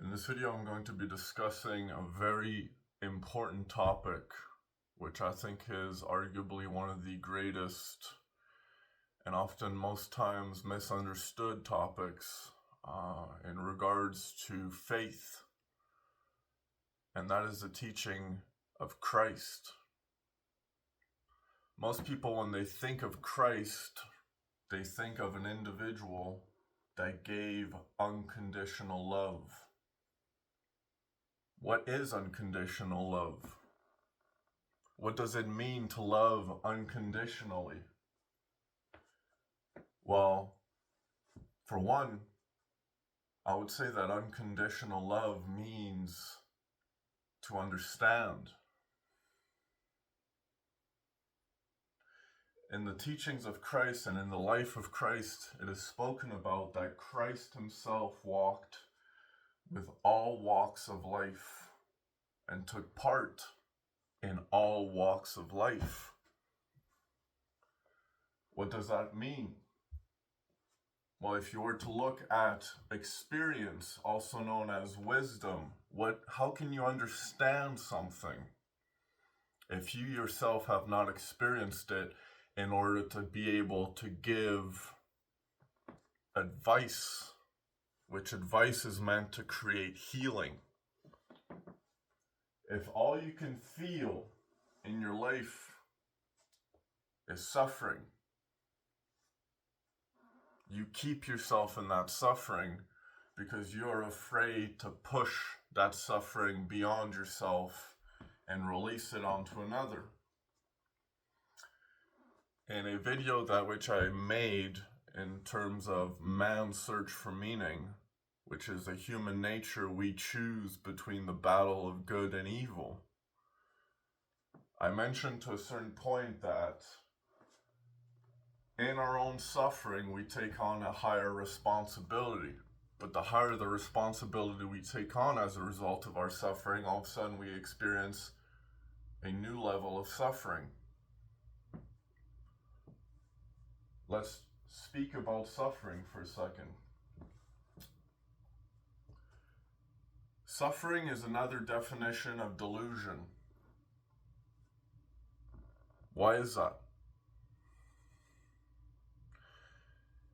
In this video, I'm going to be discussing a very important topic, which I think is arguably one of the greatest and often most times misunderstood topics in regards to faith, and that is the teaching of Christ. Most people, when they think of Christ, they think of an individual that gave unconditional love. What is unconditional love? What does it mean to love unconditionally? Well, for one, I would say that unconditional love means to understand. In the teachings of Christ and in the life of Christ, it is spoken about that Christ himself walked with all walks of life and took part in all walks of life. What does that mean? Well, if you were to look at experience, also known as wisdom, how can you understand something if you yourself have not experienced it in order to be able to give advice, which advice is meant to create healing? If all you can feel in your life is suffering, you keep yourself in that suffering because you're afraid to push that suffering beyond yourself and release it onto another. In a video which I made in terms of man's search for meaning, which is a human nature we choose between the battle of good and evil, I mentioned to a certain point that in our own suffering we take on a higher responsibility. But the higher the responsibility we take on as a result of our suffering, all of a sudden we experience a new level of suffering. Let's speak about suffering for a second. Suffering is another definition of delusion. Why is that?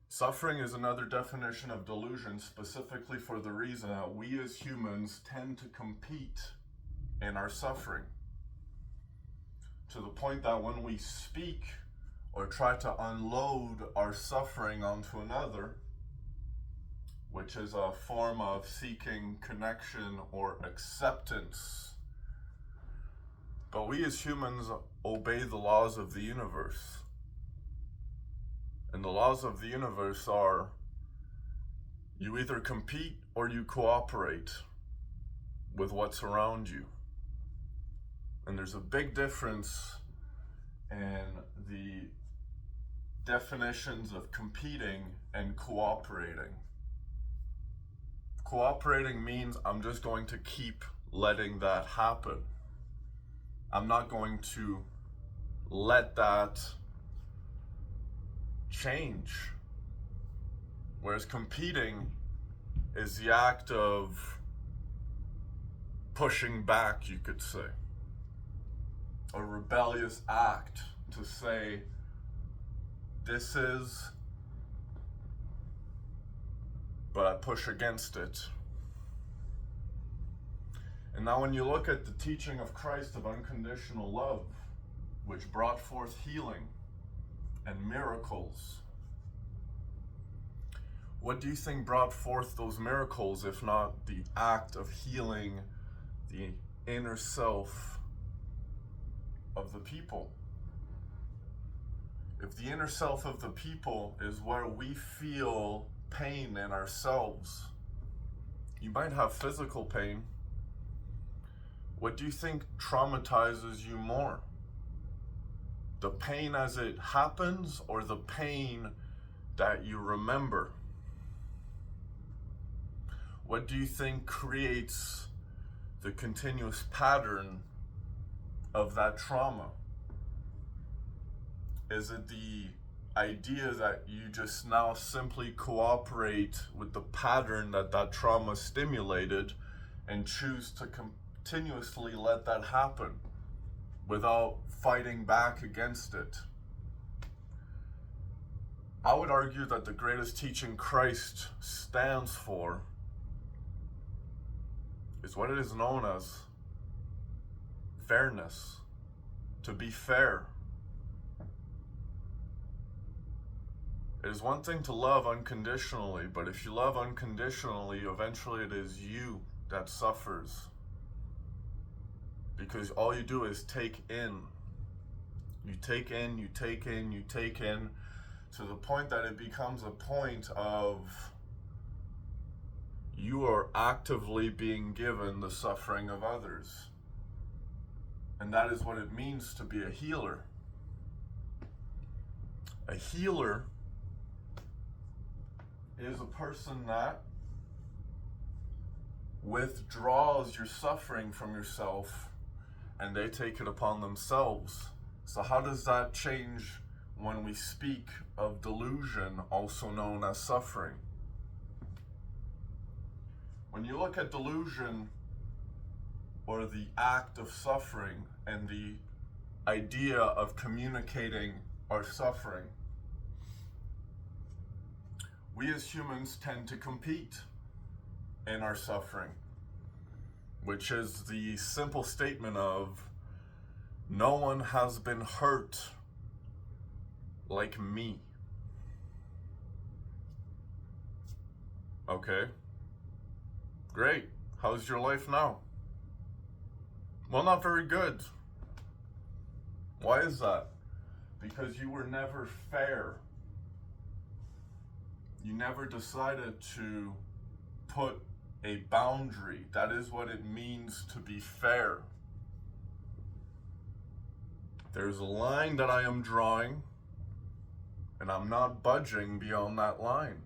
Suffering is another definition of delusion specifically for the reason that we as humans tend to compete in our suffering, to the point that when we speak or try to unload our suffering onto another, which is a form of seeking connection or acceptance. But we as humans obey the laws of the universe. And the laws of the universe are, you either compete or you cooperate with what's around you. And there's a big difference in the definitions of competing and cooperating. Cooperating means I'm just going to keep letting that happen. I'm not going to let that change. Whereas competing is the act of pushing back, you could say. A rebellious act to say, this is, but I push against it. And now when you look at the teaching of Christ of unconditional love, which brought forth healing and miracles, what do you think brought forth those miracles if not the act of healing the inner self of the people? If the inner self of the people is where we feel pain in ourselves, you might have physical pain. What do you think traumatizes you more? The pain as it happens or the pain that you remember? What do you think creates the continuous pattern of that trauma? Is it the idea that you just now simply cooperate with the pattern that trauma stimulated and choose to continuously let that happen without fighting back against it. I would argue that the greatest teaching Christ stands for is what it is known as fairness, to be fair. It is one thing to love unconditionally, but if you love unconditionally, eventually it is you that suffers. Because all you do is take in. You take in, you take in, you take in, to the point that it becomes a point of you are actively being given the suffering of others. And that is what it means to be a healer. A healer is a person that withdraws your suffering from yourself and they take it upon themselves. So how does that change when we speak of delusion, also known as suffering? When you look at delusion, or the act of suffering, and the idea of communicating our suffering, we as humans tend to compete in our suffering, which is the simple statement of, no one has been hurt like me. Okay, great. How's your life now? Well, not very good. Why is that? Because you were never fair. You never decided to put a boundary. That is what it means to be fair. There's a line that I am drawing, and I'm not budging beyond that line.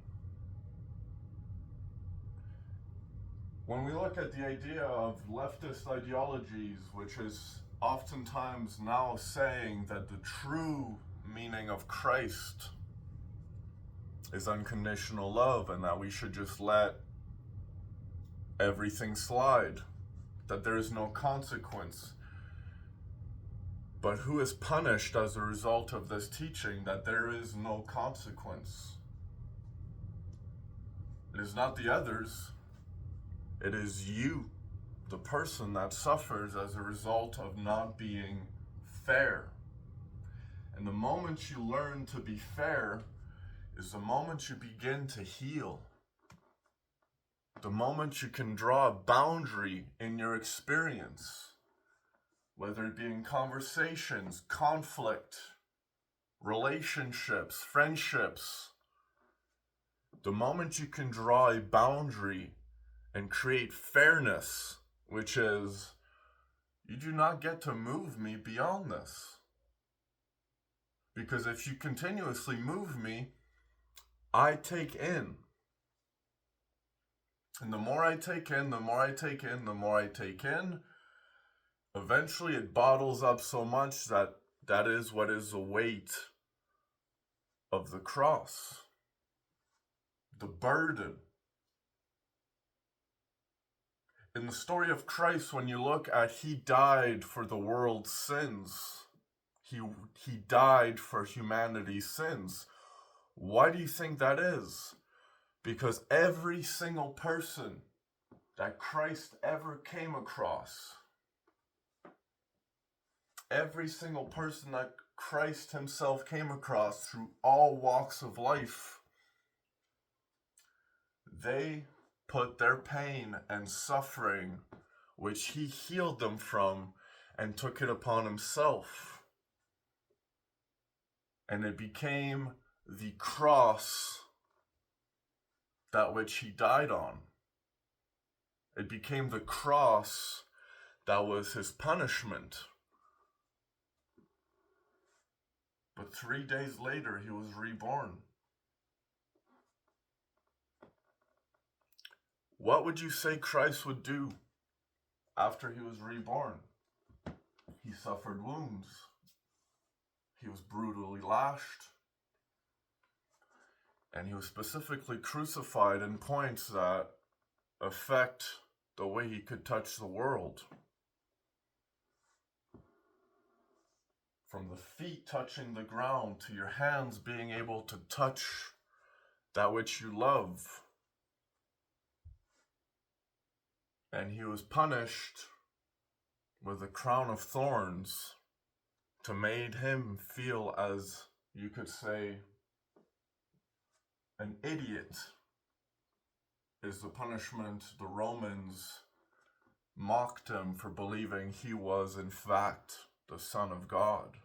When we look at the idea of leftist ideologies, which is oftentimes now saying that the true meaning of Christ is unconditional love and that we should just let everything slide, that there is no consequence. But who is punished as a result of this teaching that there is no consequence? It is not the others. It is you, the person that suffers as a result of not being fair. And the moment you learn to be fair is the moment you begin to heal. The moment you can draw a boundary in your experience, whether it be in conversations, conflict, relationships, friendships. The moment you can draw a boundary and create fairness, which is, you do not get to move me beyond this. Because if you continuously move me, I take in. And the more I take in, the more I take in, the more I take in, eventually it bottles up so much that that is what is the weight of the cross. The burden. In the story of Christ, when you look at He died for the world's sins, He died for humanity's sins. Why do you think that is? Because every single person that Christ ever came across, every single person that Christ Himself came across through all walks of life, they put their pain and suffering, which He healed them from, and took it upon Himself. And it became the cross that which He died on. It became the cross that was His punishment. But 3 days later, He was reborn. What would you say Christ would do after He was reborn? He suffered wounds. He was brutally lashed. And he was specifically crucified in points that affect the way he could touch the world. From the feet touching the ground to your hands being able to touch that which you love. And he was punished with a crown of thorns to make him feel, as you could say, an idiot, is the punishment the Romans mocked him for believing he was in fact the Son of God.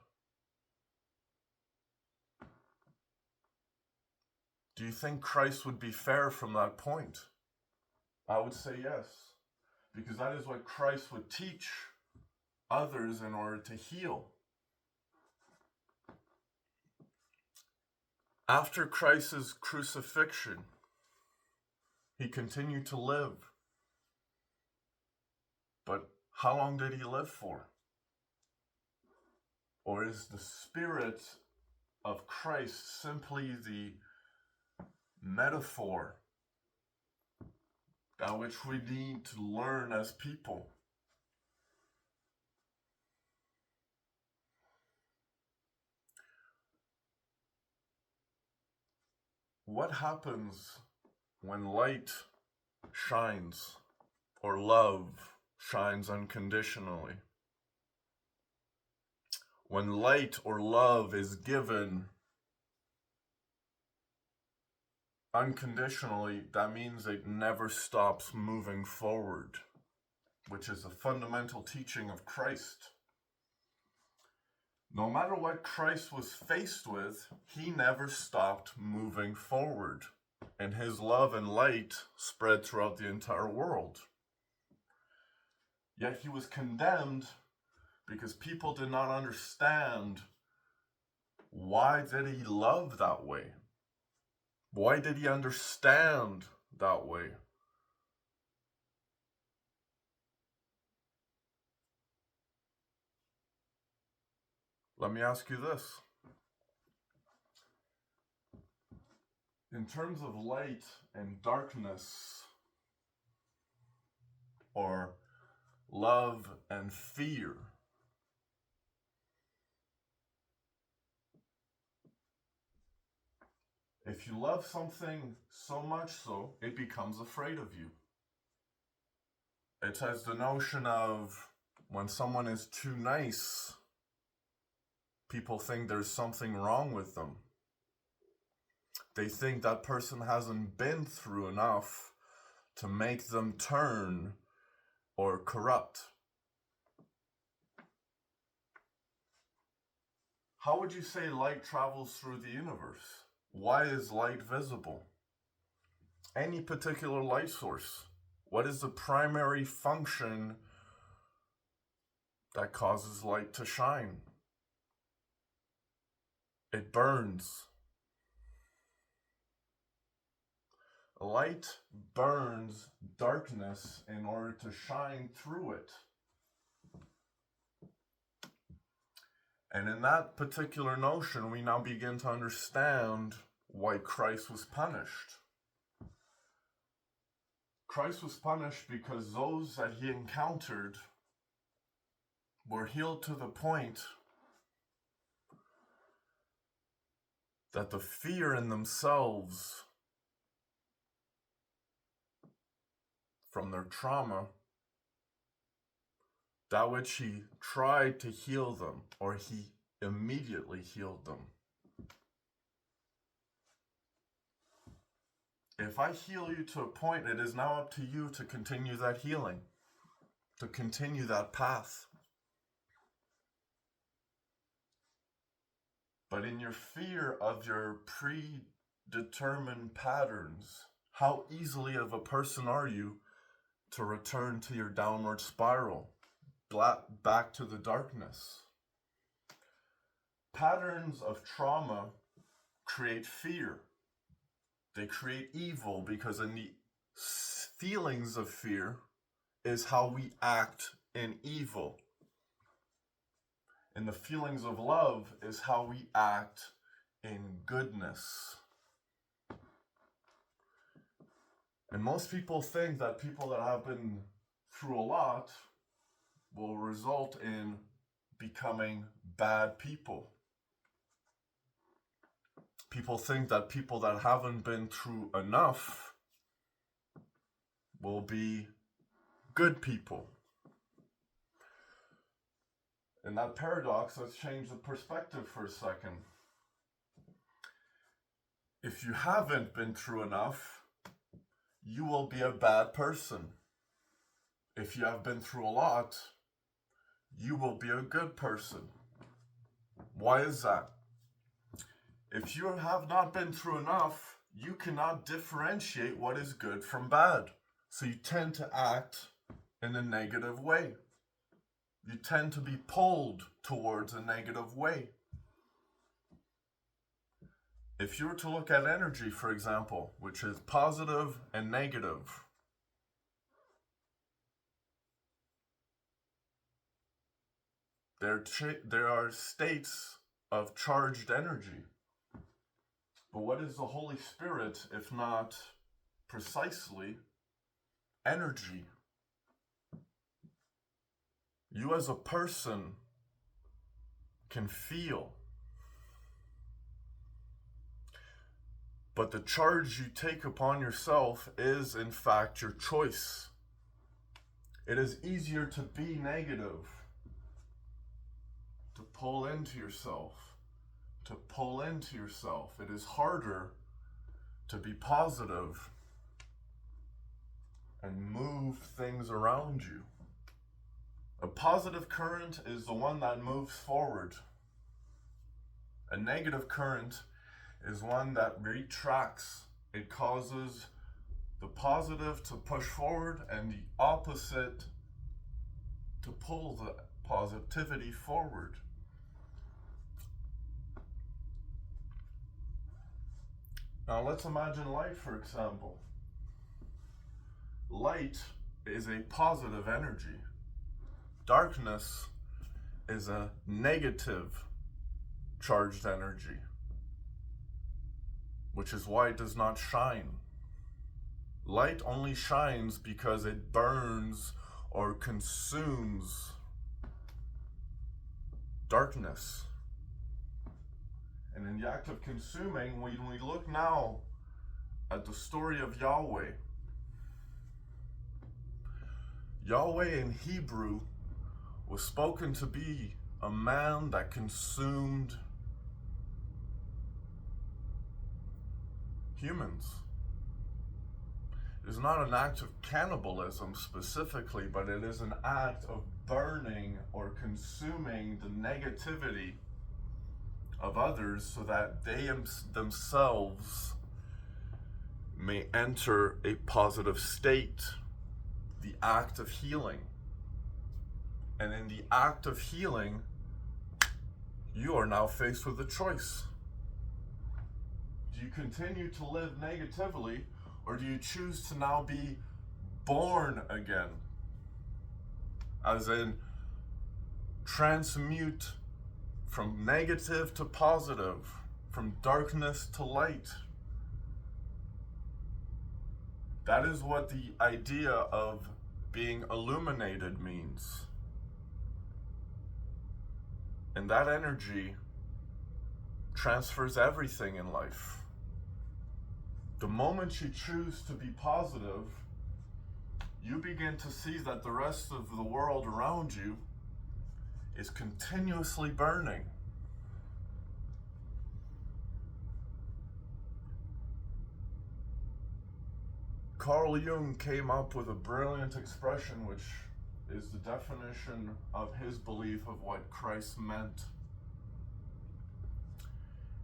Do you think Christ would be fair from that point? I would say yes, because that is what Christ would teach others in order to heal. After Christ's crucifixion, he continued to live. But how long did he live for? Or is the Spirit of Christ simply the metaphor that which we need to learn as people? What happens when light shines or love shines unconditionally? When light or love is given unconditionally, that means it never stops moving forward, which is a fundamental teaching of Christ. No matter what Christ was faced with, he never stopped moving forward, and his love and light spread throughout the entire world. Yet he was condemned because people did not understand, why did he love that way? Why did he understand that way? Let me ask you this. In terms of light and darkness, or love and fear, if you love something so much so, it becomes afraid of you. It has the notion of when someone is too nice, people think there's something wrong with them. They think that person hasn't been through enough to make them turn or corrupt. How would you say light travels through the universe? Why is light visible? Any particular light source. What is the primary function that causes light to shine? It burns. Light burns darkness in order to shine through it. And in that particular notion, we now begin to understand why Christ was punished. Christ was punished because those that he encountered were healed to the point that the fear in themselves from their trauma, that which he tried to heal them, or he immediately healed them. If I heal you to a point, it is now up to you to continue that healing, to continue that path. But in your fear of your predetermined patterns, how easily of a person are you to return to your downward spiral, back to the darkness? Patterns of trauma create fear. They create evil, because in the feelings of fear is how we act in evil. And the feelings of love is how we act in goodness. And most people think that people that have been through a lot will result in becoming bad people. People think that people that haven't been through enough will be good people. In that paradox, let's change the perspective for a second. If you haven't been through enough, you will be a bad person. If you have been through a lot, you will be a good person. Why is that? If you have not been through enough, you cannot differentiate what is good from bad. So you tend to act in a negative way. You tend to be pulled towards a negative way. If you were to look at energy, for example, which is positive and negative, there are states of charged energy. But what is the Holy Spirit if not precisely energy? You as a person can feel, but the charge you take upon yourself is in fact your choice. It is easier to be negative, to pull into yourself, It is harder to be positive and move things around you. A positive current is the one that moves forward. A negative current is one that retracts. It causes the positive to push forward and the opposite to pull the positivity forward. Now let's imagine light, for example. Light is a positive energy. Darkness is a negative charged energy, which is why it does not shine. Light only shines because it burns or consumes darkness. And in the act of consuming, when we look now at the story of Yahweh, Yahweh in Hebrew was spoken to be a man that consumed humans. It is not an act of cannibalism specifically, but it is an act of burning or consuming the negativity of others so that they themselves may enter a positive state. The act of healing. And in the act of healing, you are now faced with a choice. Do you continue to live negatively, or do you choose to now be born again? As in, transmute from negative to positive, from darkness to light. That is what the idea of being illuminated means. And that energy transfers everything in life. The moment you choose to be positive, you begin to see that the rest of the world around you is continuously burning. Carl Jung came up with a brilliant expression which is the definition of his belief of what Christ meant.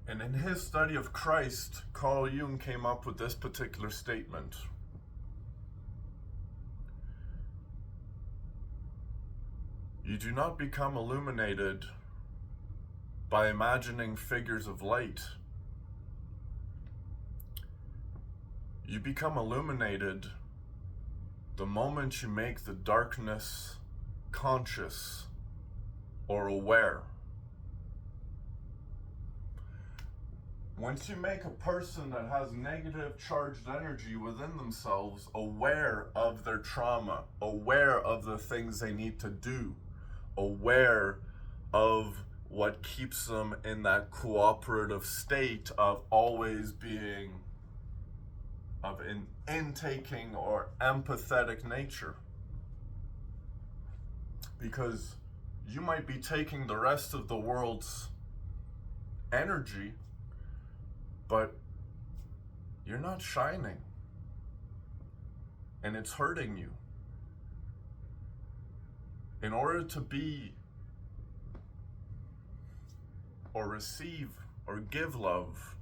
And in his study of Christ, Carl Jung came up with this particular statement. You do not become illuminated by imagining figures of light. You become illuminated the moment you make the darkness conscious or aware. Once you make a person that has negative charged energy within themselves aware of their trauma, aware of the things they need to do, aware of what keeps them in that cooperative state of always being of an intaking or empathetic nature. Because you might be taking the rest of the world's energy, but you're not shining. And it's hurting you. In order to be or receive or give love,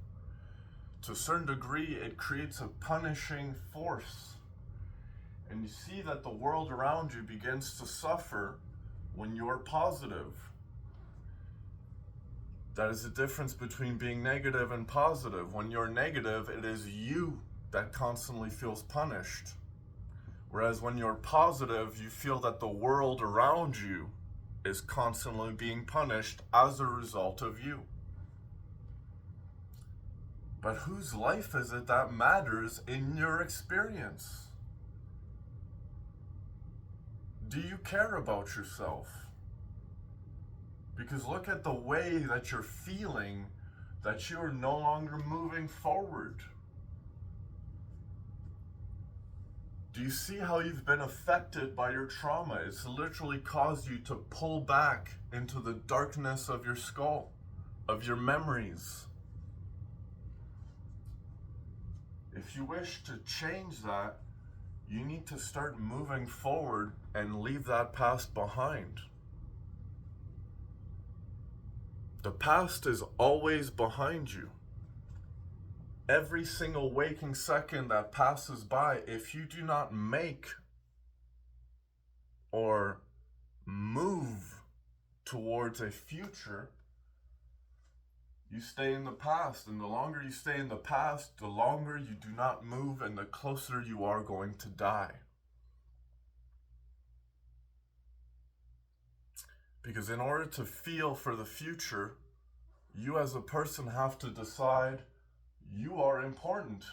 to a certain degree, it creates a punishing force. And you see that the world around you begins to suffer when you're positive. That is the difference between being negative and positive. When you're negative, it is you that constantly feels punished. Whereas when you're positive, you feel that the world around you is constantly being punished as a result of you. But whose life is it that matters in your experience? Do you care about yourself? Because look at the way that you're feeling, that you're no longer moving forward. Do you see how you've been affected by your trauma? It's literally caused you to pull back into the darkness of your skull, of your memories. If you wish to change that, you need to start moving forward and leave that past behind. The past is always behind you. Every single waking second that passes by, if you do not make or move towards a future, you stay in the past. And the longer you stay in the past, the longer you do not move and the closer you are going to die. Because in order to feel for the future, you as a person have to decide you are important.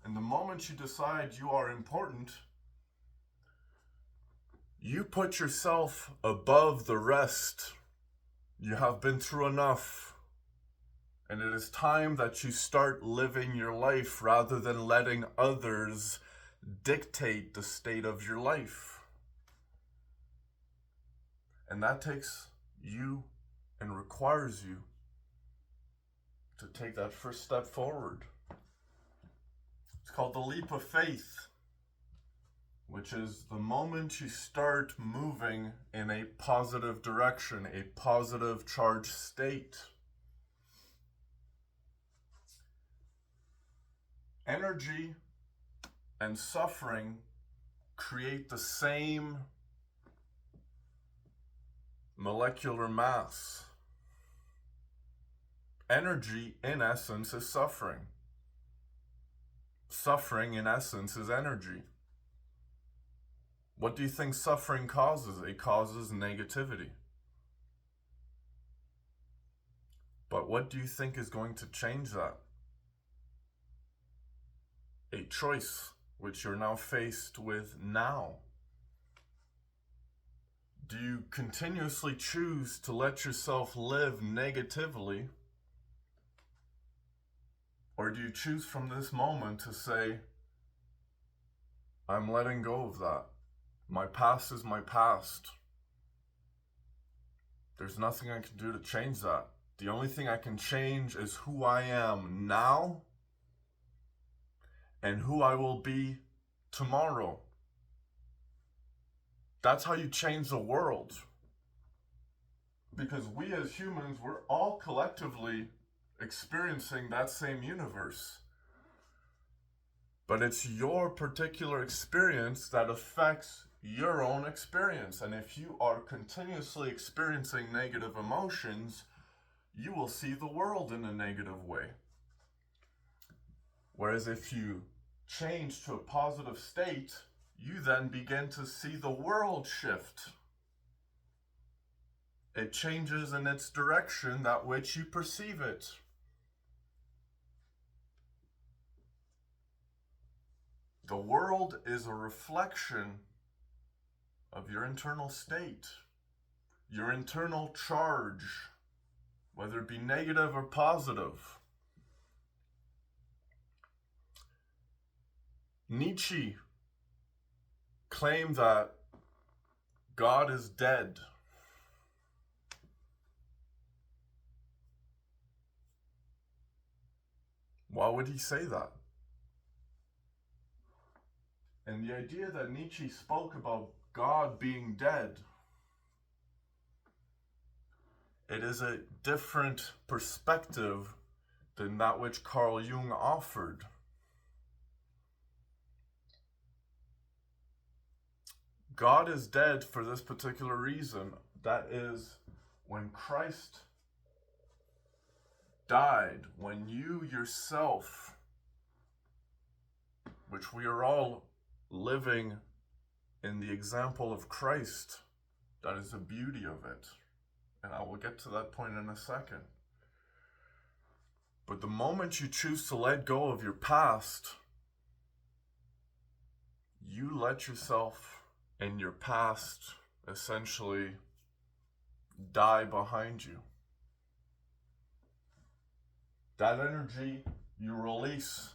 And the moment you decide you are important, you put yourself above the rest. You have been through enough. And it is time that you start living your life rather than letting others dictate the state of your life. And that takes you and requires you to take that first step forward. It's called the leap of faith, which is the moment you start moving in a positive direction, a positive charged state. Energy and suffering create the same molecular mass. Energy, in essence, is suffering. Suffering, in essence, is energy. What do you think suffering causes? It causes negativity. But what do you think is going to change that? A choice which you're now faced with now. Do you continuously choose to let yourself live negatively? Or do you choose from this moment to say, I'm letting go of that. My past is my past. There's nothing I can do to change that. The only thing I can change is who I am now and who I will be tomorrow. That's how you change the world. Because we as humans, we're all collectively experiencing that same universe. But it's your particular experience that affects your own experience. And if you are continuously experiencing negative emotions, you will see the world in a negative way. Whereas if you change to a positive state, you then begin to see the world shift. It changes in its direction that which you perceive it. The world is a reflection of your internal state, your internal charge, whether it be negative or positive. Nietzsche claimed that God is dead. Why would he say that? And the idea that Nietzsche spoke about God being dead, it is a different perspective than that which Carl Jung offered. God is dead for this particular reason. That is, when Christ died, when you yourself, which we are all living in the example of Christ, that is the beauty of it. And I will get to that point in a second. But the moment you choose to let go of your past, you let yourself and your past essentially die behind you. That energy you release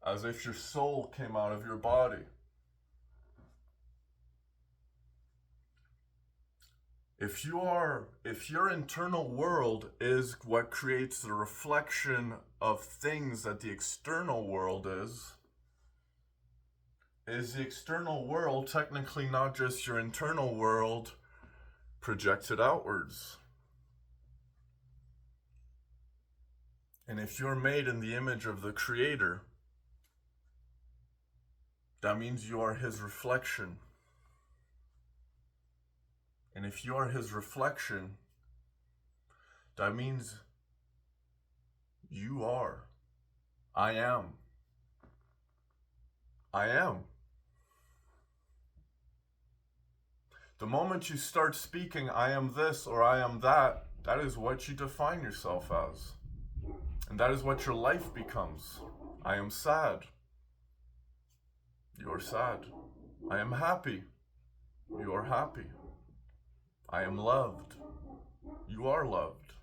as if your soul came out of your body. If your internal world is what creates the reflection of things that the external world is the external world technically not just your internal world projected outwards? And if you're made in the image of the Creator, that means you are His reflection. And if you are His reflection, that means you are. I am. I am. The moment you start speaking, I am this or I am that, that is what you define yourself as. And that is what your life becomes. I am sad. You are sad. I am happy. You are happy. I am loved. You are loved.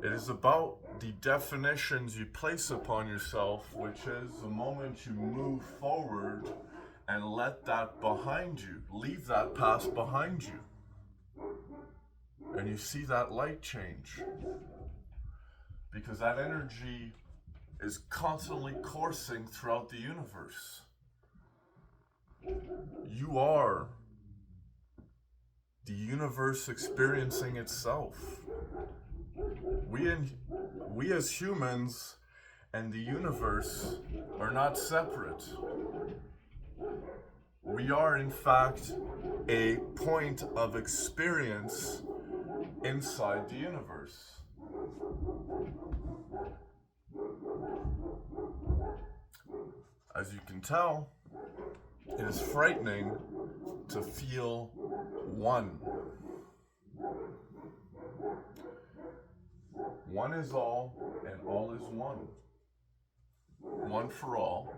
It is about the definitions you place upon yourself, which is the moment you move forward and let that behind you, leave that past behind you. And you see that light change. Because that energy is constantly coursing throughout the universe. You are the universe experiencing itself. We as humans and the universe are not separate. We are, in fact, a point of experience inside the universe. As you can tell, it is frightening to feel one. One is all, and all is one. One for all,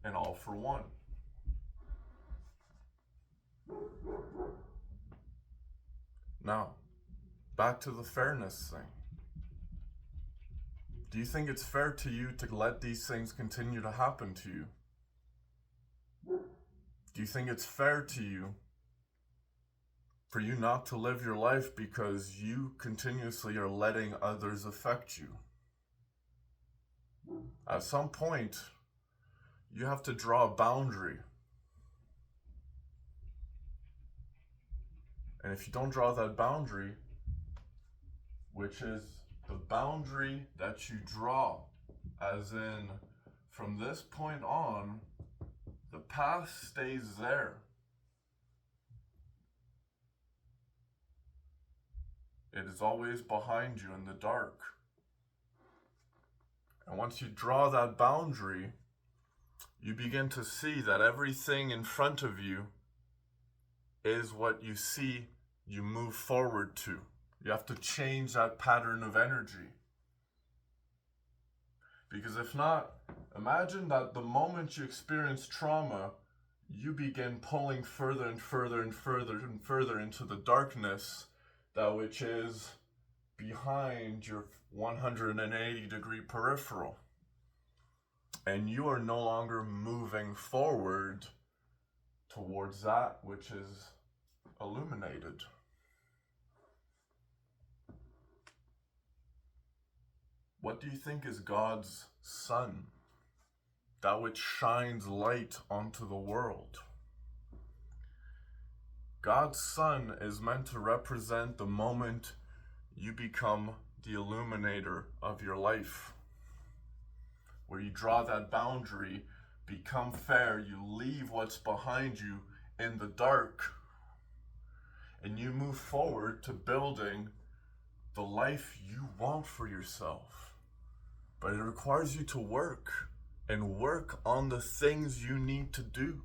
and all for one. Now, back to the fairness thing. Do you think it's fair to you to let these things continue to happen to you? Do you think it's fair to you for you not to live your life because you continuously are letting others affect you? At some point, you have to draw a boundary. And if you don't draw that boundary, which is the boundary that you draw, as in from this point on, the past stays there. It is always behind you in the dark. And once you draw that boundary, you begin to see that everything in front of you is what you see you move forward to. You have to change that pattern of energy. Because if not, imagine that the moment you experience trauma, you begin pulling further and further and further and further into the darkness, that which is behind your 180-degree peripheral. And you are no longer moving forward towards that which is illuminated. What do you think is God's sun? That which shines light onto the world. God's sun is meant to represent the moment you become the illuminator of your life, where you draw that boundary, become fair, you leave what's behind you in the dark, and you move forward to building the life you want for yourself. But it requires you to work, and work on the things you need to do.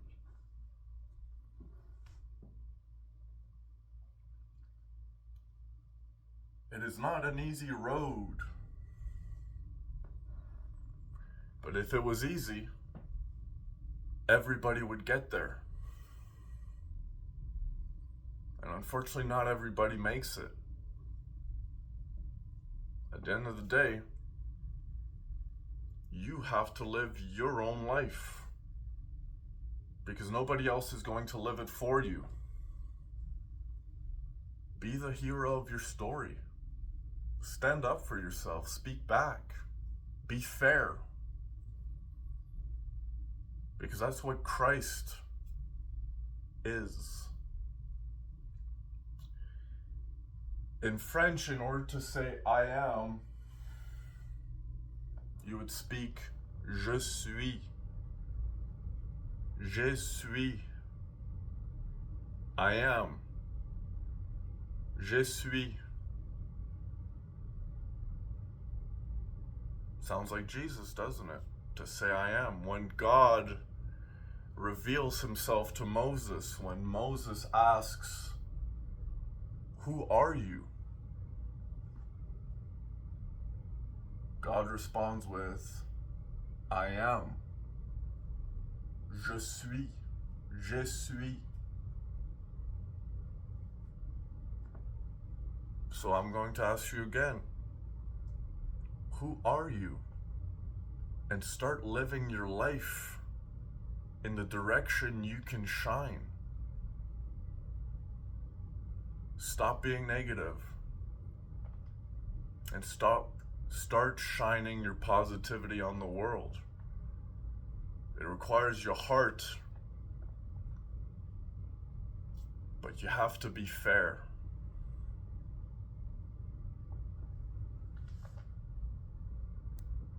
It is not an easy road. But if it was easy, everybody would get there. And unfortunately, not everybody makes it. At the end of the day, you have to live your own life, because nobody else is going to live it for you. Be the hero of your story. Stand up for yourself. Speak back. Be fair. Because that's what Christ is. In French, in order to say I am, you would speak je suis. Je suis. I am. Je suis. Sounds like Jesus, doesn't it? To say I am. When God reveals himself to Moses, when Moses asks, "Who are you?" God responds with, I am. Je suis. Je suis. So I'm going to ask you again. Who are you? And start living your life in the direction you can shine. Stop being negative. And start shining your positivity on the world. It requires your heart, but you have to be fair.